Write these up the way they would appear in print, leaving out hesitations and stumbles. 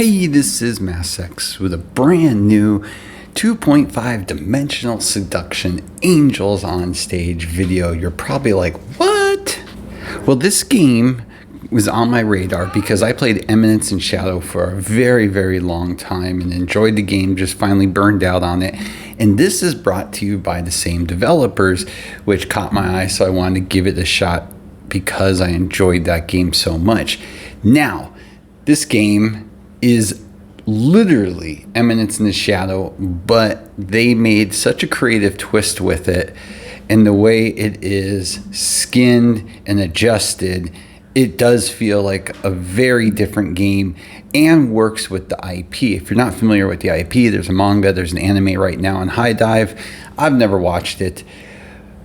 Hey, this is Massex with a brand new 2.5 Dimensional Seduction Angels on Stage video. You're probably like, what? Well, this game was on my radar because I played Eminence and Shadow for a very, very long time and enjoyed the game, just finally burned out on it. And this is brought to you by the same developers, which caught my eye, so I wanted to give it a shot because I enjoyed that game so much. Now, this game is literally Eminence in the Shadow, but they made such a creative twist with it, and the way it is skinned and adjusted, it does feel like a very different game and works with the IP. If you're not familiar with the IP, there's a manga, there's an anime right now on High Dive. I've never watched it.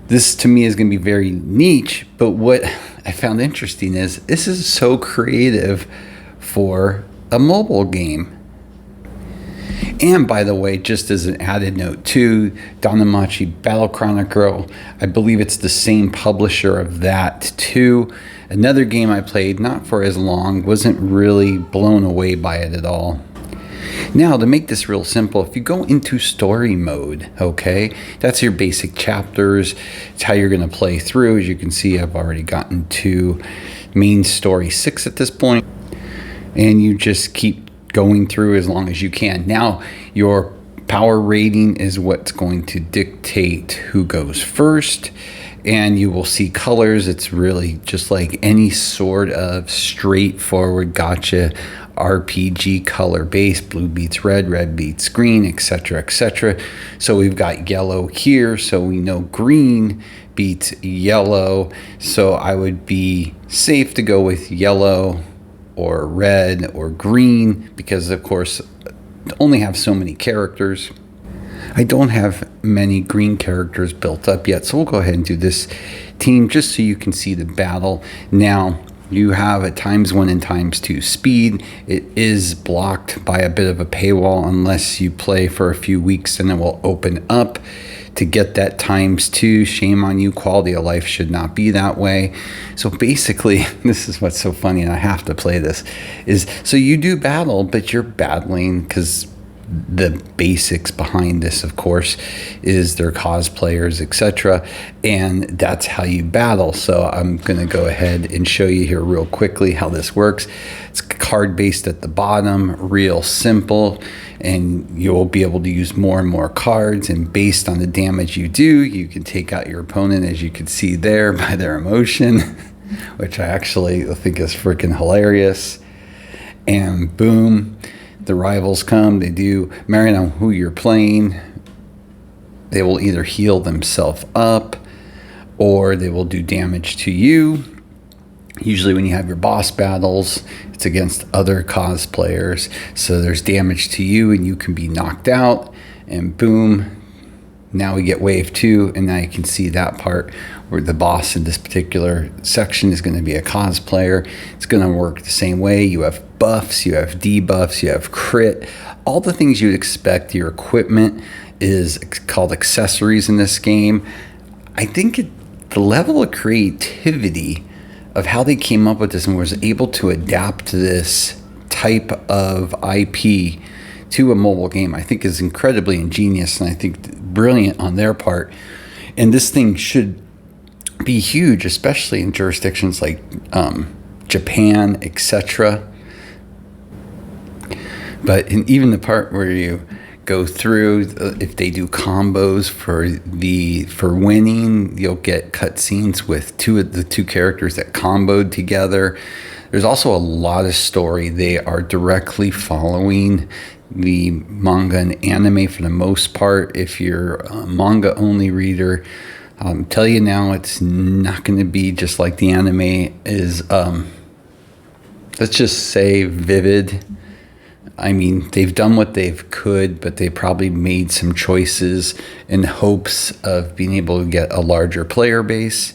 This to me is going to be very niche, but what I found interesting is this is so creative for a mobile game. And by the way, just as an added note too, Danamachi Battle Chronicle, I believe it's the same publisher of that too. Another game I played, not for as long, wasn't really blown away by it at all. Now, to make this real simple, if you go into story mode, okay, that's your basic chapters. It's how you're going to play through. As you can see, I've already gotten to main story 6 at this point. And you just keep going through as long as you can. Now, your power rating is what's going to dictate who goes first. And you will see colors. It's really just like any sort of straightforward gacha RPG color base. Blue beats red, red beats green, etc., etc. So we've got yellow here, so we know green beats yellow. So I would be safe to go with yellow or red or green because, of course, only have so many characters. I don't have many green characters built up yet, so we'll go ahead and do this team just so you can see the battle. Now, you have a ×1 and ×2 speed. It is blocked by a bit of a paywall unless you play for a few weeks, and it will open up to get that ×2. Shame on you, quality of life should not be that way. So basically, this is what's so funny, and I have to play this, is so you do battle, but you're battling because the basics behind this, of course, is they're cosplayers, etc., and that's how you battle. So I'm going to go ahead and show you here real quickly how this works. It's card based at the bottom, real simple, and you'll be able to use more and more cards, and based on the damage you do, you can take out your opponent, as you can see there, by their emotion, which I actually think is freaking hilarious. And boom, the rivals come, they do, marrying on who you're playing, they will either heal themselves up or they will do damage to you. Usually when you have your boss battles, it's against other cosplayers, so there's damage to you and you can be knocked out, and boom, now we get wave 2, and now you can see that part where the boss in this particular section is going to be a cosplayer. It's going to work the same way. You have buffs, you have debuffs, you have crit, all the things you'd expect. Your equipment is called accessories in this game. I think the level of creativity of how they came up with this and was able to adapt this type of IP to a mobile game, I think is incredibly ingenious, and I think brilliant on their part. And this thing should be huge, especially in jurisdictions like Japan, etc. But in even the part where you go through, if they do combos for winning, you'll get cutscenes with the two characters that comboed together. There's also a lot of story. They are directly following the manga and anime for the most part. If you're a manga only reader, I'll tell you now, it's not going to be just like the anime is, let's just say, vivid. I mean, they've done what they've could, but they probably made some choices in hopes of being able to get a larger player base.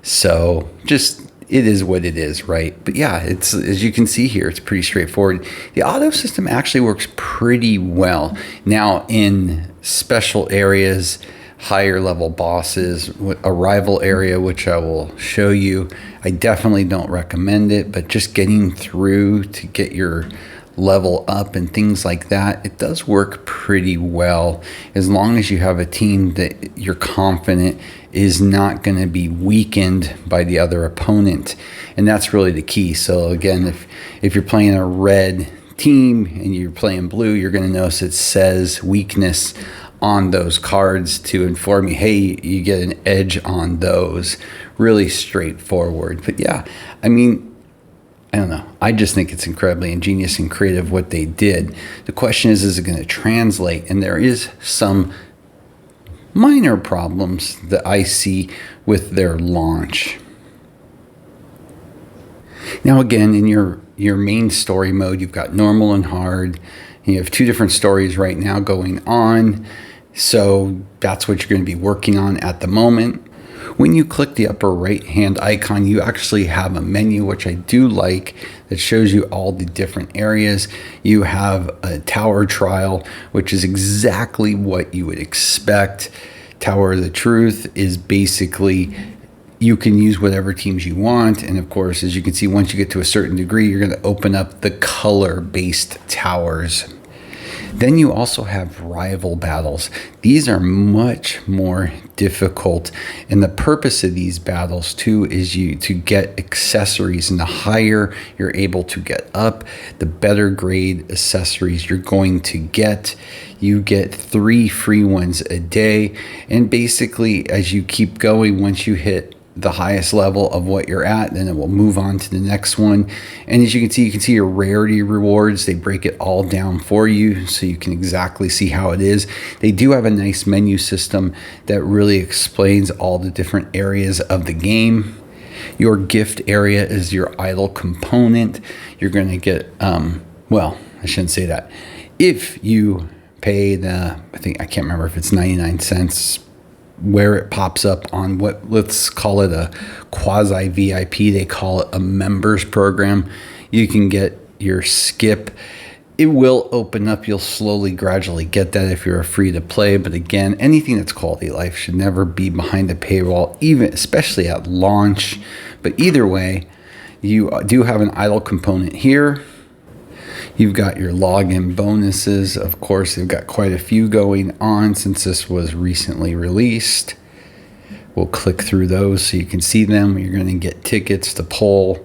So just, it is what it is, right? But yeah, it's, as you can see here, it's pretty straightforward. The auto system actually works pretty well. Now, in special areas, higher level bosses, a rival area, which I will show you, I definitely don't recommend it, but just getting through to get your level up and things like that, it does work pretty well as long as you have a team that you're confident is not going to be weakened by the other opponent. And that's really the key. So again, if you're playing a red team and you're playing blue, you're going to notice it says weakness on those cards to inform you, hey, you get an edge on those. Really straightforward. But yeah, I mean, I don't know. I just think it's incredibly ingenious and creative what they did. The question is it going to translate? And there is some minor problems that I see with their launch. Now again, in your main story mode, you've got normal and hard. You have 2 different stories right now going on. So that's what you're going to be working on at the moment. When you click the upper right hand icon, you actually have a menu, which I do like, that shows you all the different areas. You have a tower trial, which is exactly what you would expect. Tower of the Truth is basically, you can use whatever teams you want. And of course, as you can see, once you get to a certain degree, you're going to open up the color-based towers. Then you also have rival battles. These are much more difficult. And the purpose of these battles too is to get accessories. And the higher you're able to get up, the better grade accessories you're going to get. You get 3 free ones a day. And basically, as you keep going, once you hit the highest level of what you're at, then it will move on to the next one. And as you can see your rarity rewards. They break it all down for you so you can exactly see how it is. They do have a nice menu system that really explains all the different areas of the game. Your gift area is your idol component. You're going to get, well, I shouldn't say that. If you pay I can't remember if it's 99 cents, where it pops up on what, let's call it a quasi VIP, they call it a members program, you can get your skip. It will open up. You'll slowly, gradually get that if you're a free to play. But again, anything that's quality life should never be behind the paywall, even especially at launch. But either way, you do have an idle component here. You've got your login bonuses. Of course, they've got quite a few going on since this was recently released. We'll click through those so you can see them. You're going to get tickets to pull.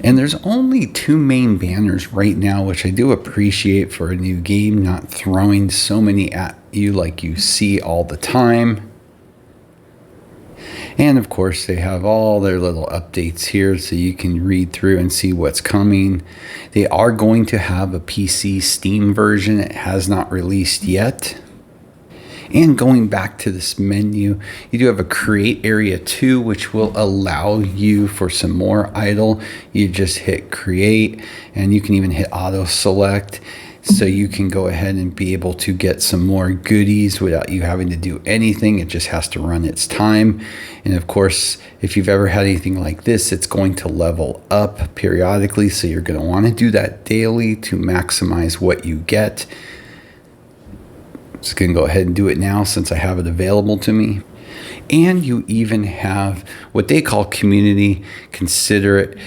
And there's only 2 main banners right now, which I do appreciate for a new game, not throwing so many at you like you see all the time. And of course, they have all their little updates here so you can read through and see what's coming. They are going to have a PC Steam version. It has not released yet. And going back to this menu, you do have a create area 2, which will allow you for some more idle. You just hit create, and you can even hit auto select. So you can go ahead and be able to get some more goodies without you having to do anything. It just has to run its time. And of course, if you've ever had anything like this, it's going to level up periodically. So you're going to want to do that daily to maximize what you get. Just going to go ahead and do it now since I have it available to me. And you even have what they call community. Consider it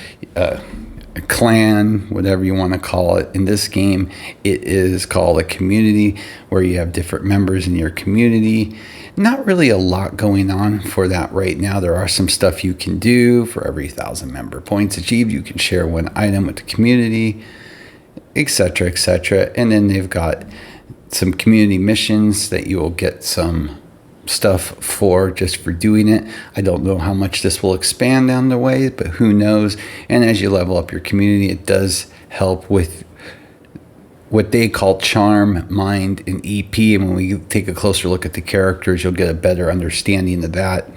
a clan, whatever you want to call it. In this game, it is called a community where you have different members in your community. Not really a lot going on for that right now. There are some stuff you can do. For every 1,000 member points achieved, you can share 1 item with the community, etc., etc. And then they've got some community missions that you will get some stuff for just for doing it. I don't know how much this will expand down the way, but who knows. And as you level up your community, it does help with what they call charm, mind, and EP. And when we take a closer look at the characters, you'll get a better understanding of that.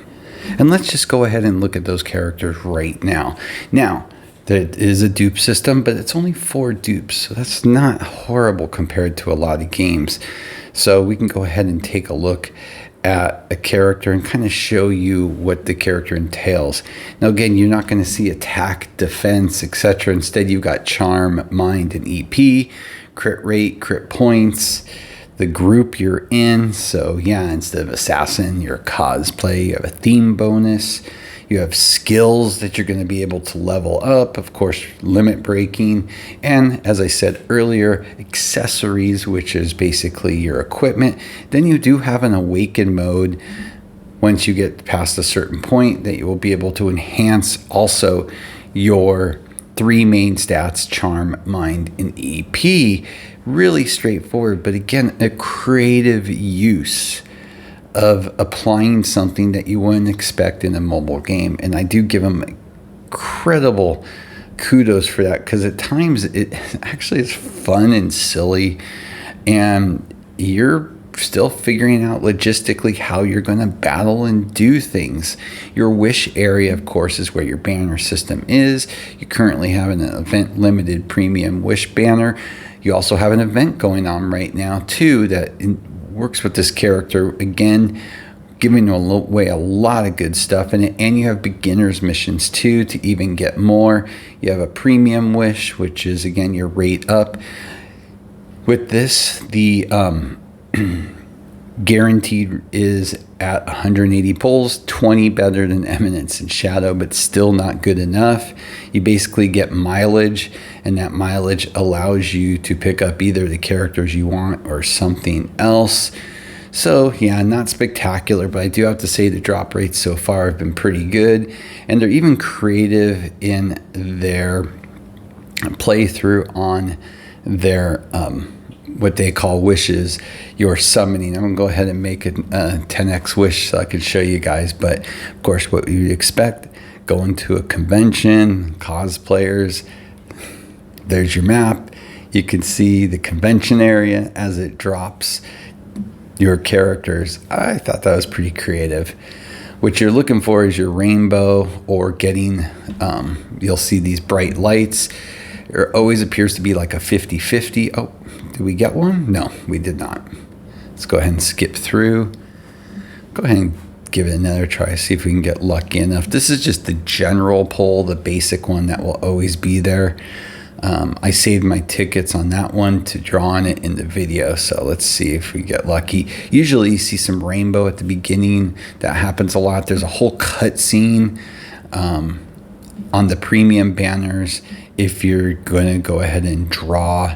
And let's just go ahead and look at those characters right now. Now, there is a dupe system, but it's only 4 dupes, so that's not horrible compared to a lot of games. So we can go ahead and take a look at a character and kind of show you what the character entails. Now again, you're not going to see attack, defense, etc. Instead, you've got charm, mind, and EP, crit rate, crit points, the group you're in. So yeah, instead of assassin, you're cosplay. You have a theme bonus. You have skills that you're going to be able to level up, of course, limit breaking, and as I said earlier, accessories, which is basically your equipment. Then you do have an awaken mode once you get past a certain point that you will be able to enhance also your 3 main stats, charm, mind, and EP. Really straightforward, but again, a creative use of applying something that you wouldn't expect in a mobile game. And I do give them incredible kudos for that, because at times it actually is fun and silly, and you're still figuring out logistically how you're going to battle and do things. Your wish area, of course, is where your banner system is. You currently have an event limited premium wish banner. You also have an event going on right now too that works with this character, again giving away a lot of good stuff in it. And you have beginners missions too to even get more. You have a premium wish, which is again your rate up. With this, the guaranteed is at 180 pulls, 20 better than Eminence and Shadow, but still not good enough. You basically get mileage, and that mileage allows you to pick up either the characters you want or something else. So yeah, not spectacular, but I do have to say the drop rates so far have been pretty good, and they're even creative in their playthrough on their what they call wishes. You're summoning. I'm gonna go ahead and make a 10x wish so I can show you guys. But of course, what you'd expect, going to a convention, cosplayers, there's your map. You can see the convention area as it drops your characters. I thought that was pretty creative. What you're looking for is your rainbow, or getting, you'll see these bright lights. There always appears to be like a 50-50. Oh, did we get one? No, we did not. Let's go ahead and skip through. Go ahead and give it another try, see if we can get lucky enough. This is just the general poll, the basic one that will always be there. I saved my tickets on that one to draw on it in the video, so let's see if we get lucky. Usually you see some rainbow at the beginning. That happens a lot. There's a whole cut scene on the premium banners if you're going to go ahead and draw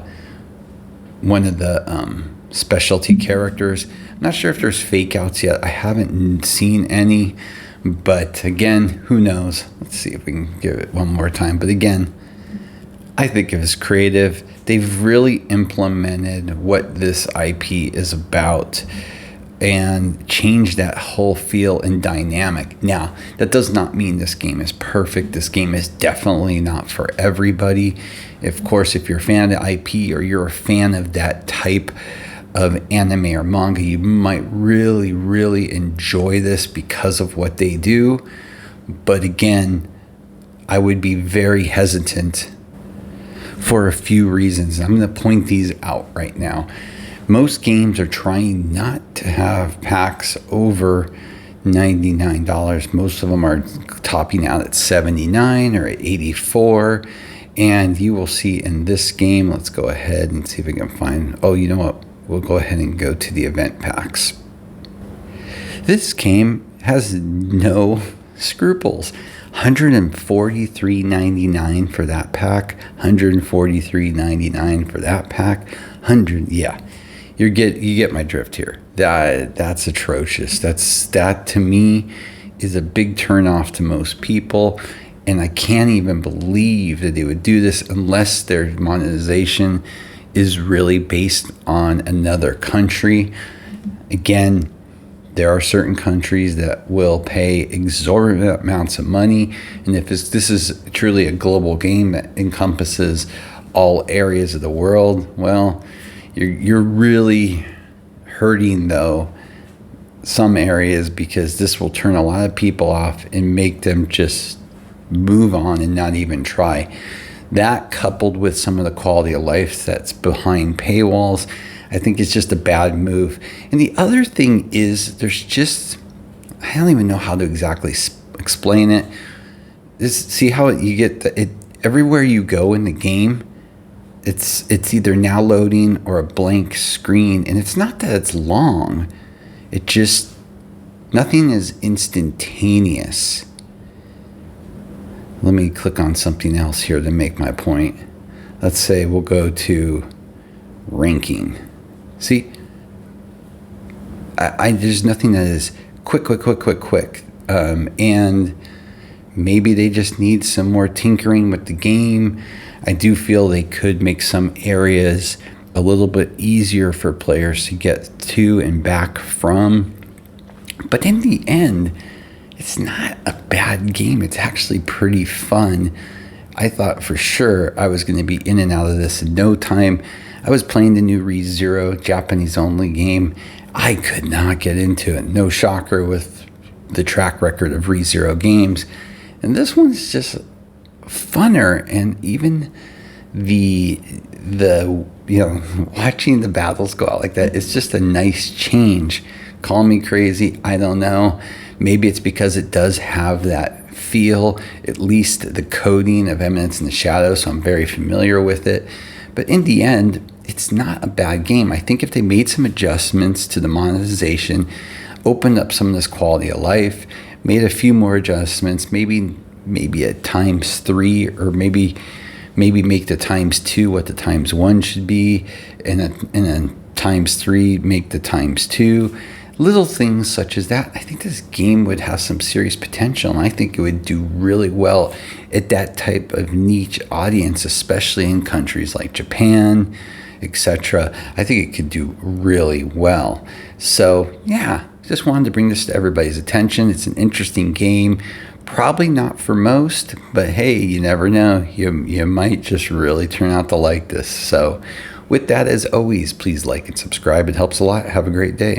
one of the specialty characters. I'm not sure if there's fake outs yet. I haven't seen any, but again, who knows? Let's see if we can give it one more time. But again, I think it was creative. They've really implemented what this IP is about and changed that whole feel and dynamic. Now, that does not mean this game is perfect. This game is definitely not for everybody. Of course, if you're a fan of the IP, or you're a fan of that type of anime or manga, you might really, really enjoy this because of what they do. But again, I would be very hesitant for a few reasons. I'm going to point these out right now. Most games are trying not to have packs over $99. Most of them are topping out at $79 or at $84. And you will see in this game, let's go ahead and see if we can find, oh, you know what? We'll go ahead and go to the event packs. This game has no scruples. $143.99 for that pack, $143.99 for that pack, yeah. You get my drift here. That's atrocious. That to me is a big turnoff to most people, and I can't even believe that they would do this unless their monetization is really based on another country. Again, there are certain countries that will pay exorbitant amounts of money, and if this is truly a global game that encompasses all areas of the world, well, you're really hurting, though, some areas, because this will turn a lot of people off and make them just move on and not even try. That, coupled with some of the quality of life that's behind paywalls, I think it's just a bad move. And the other thing is, there's just, I don't even know how to exactly explain it. See how you get it everywhere you go in the game. It's either now loading or a blank screen, and it's not that it's long. It just, nothing is instantaneous. Let me click on something else here to make my point. Let's say we'll go to ranking. See, there's nothing that is quick. And maybe they just need some more tinkering with the game. I do feel they could make some areas a little bit easier for players to get to and back from. But in the end, it's not a bad game. It's actually pretty fun. I thought for sure I was going to be in and out of this in no time. I was playing the new ReZero Japanese only game. I could not get into it. No shocker with the track record of ReZero games. And this one's just funner, and even the watching the battles go out like that, it's just a nice change. Call me crazy, I don't know. Maybe it's because it does have that feel, at least the coding of Eminence in the Shadows, so I'm very familiar with it. But in the end, it's not a bad game. I think if they made some adjustments to the monetization, opened up some of this quality of life, made a few more adjustments, maybe at ×3, or maybe make the ×2 what the ×1 should be, and then ×3 make the ×2. Little things such as that, I think this game would have some serious potential, and I think it would do really well at that type of niche audience, especially in countries like Japan, etc. I think it could do really well. So yeah, just wanted to bring this to everybody's attention. It's an interesting game. Probably not for most, but hey, you never know. You might just really turn out to like this. So with that, as always, please like and subscribe. It helps a lot. Have a great day.